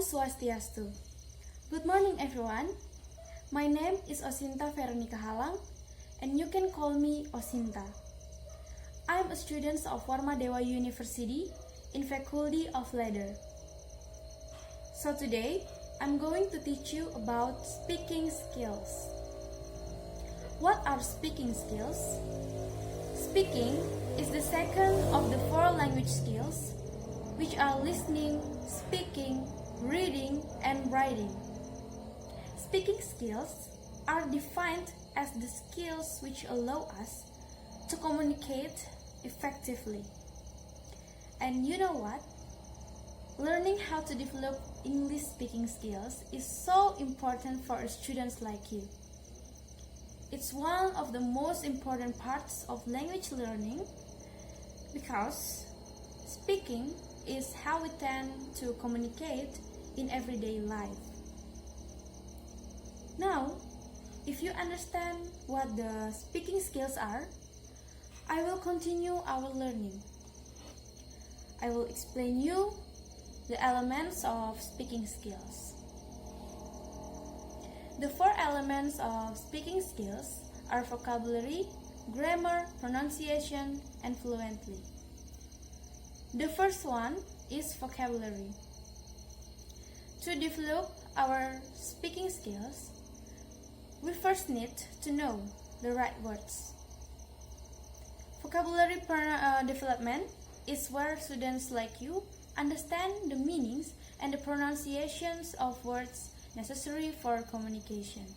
Om Swastiastu. Good morning everyone. My name is Osinta Feronika Halang and you can call me Osinta. I'm a student of Warmadewa University in Faculty of Leather. So today, I'm going to teach you about speaking skills. What are speaking skills? Speaking is the second of the 4 language skills, which are listening, speaking, reading, and writing. Speaking skills are defined as the skills which allow us to communicate effectively. And you know what? Learning how to develop English speaking skills is so important for students like you. It's one of the most important parts of language learning because speaking is how we tend to communicate in everyday life. Now, if you understand what the speaking skills are, I will continue our learning. I will explain you the elements of speaking skills. The 4 elements of speaking skills are vocabulary, grammar, pronunciation, and fluently. The first one is vocabulary. To develop our speaking skills, we first need to know the right words. Vocabulary development is where students like you understand the meanings and the pronunciations of words necessary for communication.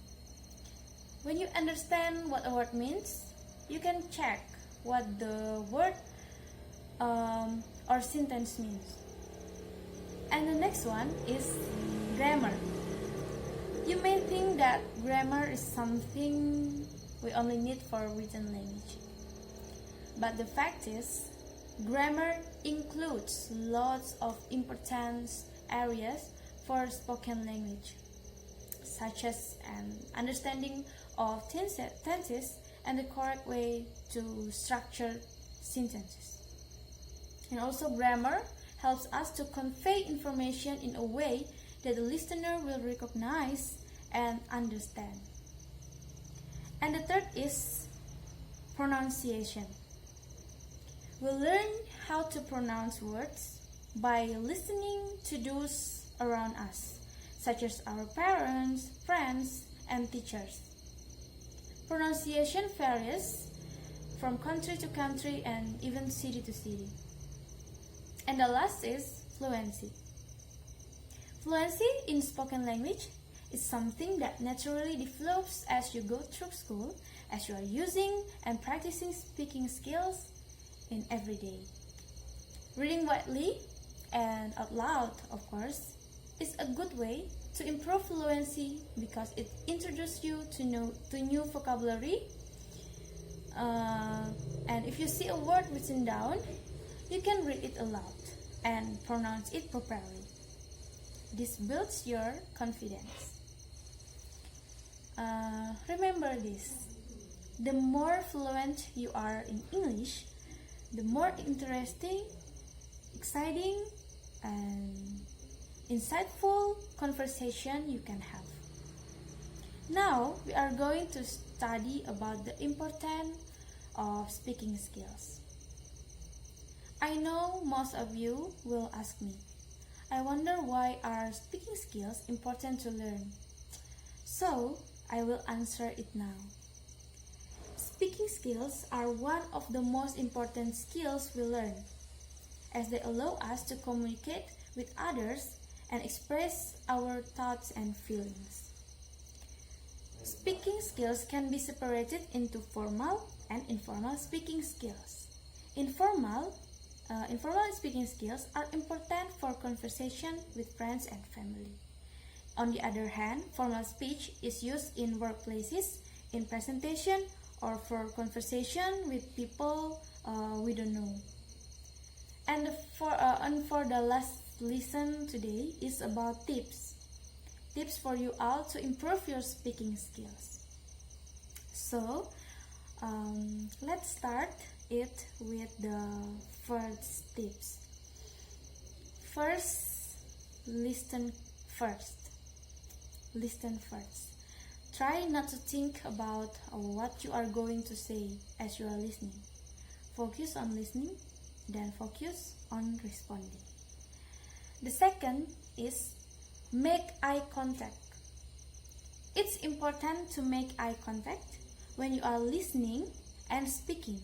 When you understand what a word means, you can check what the word or sentence means. And the next one is grammar. You may think that grammar is something we only need for written language. But the fact is, grammar includes lots of important areas for spoken language, such as an understanding of tenses and the correct way to structure sentences. And also grammar helps us to convey information in a way that the listener will recognize and understand. And the third is pronunciation. We learn how to pronounce words by listening to those around us, such as our parents, friends, and teachers. Pronunciation varies from country to country and even city to city. And the last is fluency. Fluency in spoken language is something that naturally develops as you go through school, as you are using and practicing speaking skills in every day. Reading widely and out loud, of course, is a good way to improve fluency because it introduces you to new vocabulary. And if you see a word written down, you can read it aloud and pronounce it properly. This builds your confidence. Remember this: the more fluent you are in English, the more interesting, exciting, and insightful conversation you can have. Now we are going to study about the importance of speaking skills. I know most of you will ask me, I wonder why are speaking skills important to learn? So I will answer it now. Speaking skills are one of the most important skills we learn, as they allow us to communicate with others and express our thoughts and feelings. Speaking skills can be separated into formal and informal speaking skills. Informal speaking skills are important for conversation with friends and family. On the other hand, formal speech is used in workplaces, in presentation, or for conversation with people we don't know. And for the last lesson today is about tips for you all to improve your speaking skills. So let's start it with the first tips. First, listen first. Listen first. Try not to think about what you are going to say as you are listening. Focus on listening, then focus on responding. The second is make eye contact. It's important to make eye contact when you are listening and speaking.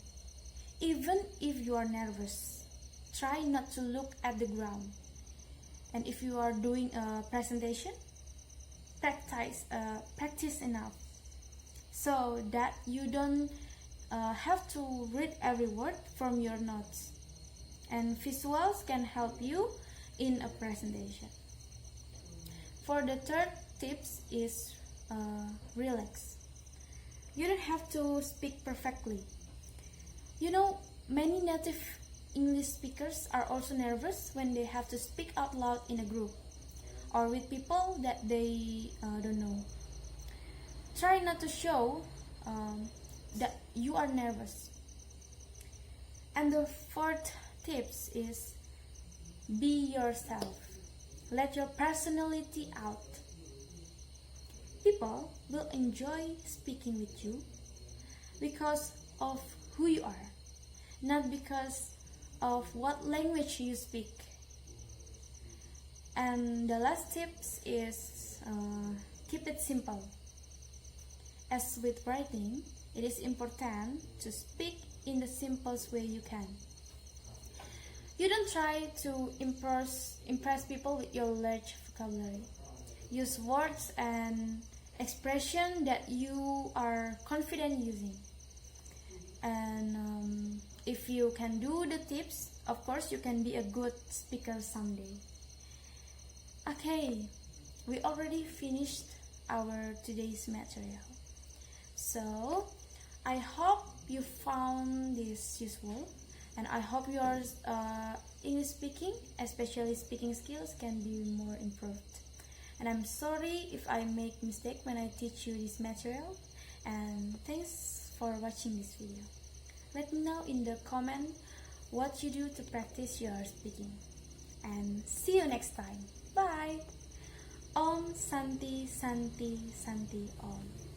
Even if you are nervous, try not to look at the ground. And if you are doing a presentation, practice enough so that you don't have to read every word from your notes. And visuals can help you in a presentation. For the third tips is relax. You don't have to speak perfectly. You know, many native English speakers are also nervous when they have to speak out loud in a group or with people that they don't know. Try not to show that you are nervous. And the fourth tips is be yourself. Let your personality out. People will enjoy speaking with you because of who you are, not because of what language you speak. And the last tips is keep it simple. As with writing, it is important to speak in the simplest way you can. You don't try to impress people with your large vocabulary. Use words and expression that you are confident using. And if you can do the tips, of course you can be a good speaker someday. Okay, we already finished our today's material. So, I hope you found this useful, and I hope your English speaking, especially speaking skills, can be more improved. And I'm sorry if I make mistake when I teach you this material, and thanks for watching this video. Let me know in the comment what you do to practice your speaking. And see you next time. Bye. Om Santi Santi Santi Om.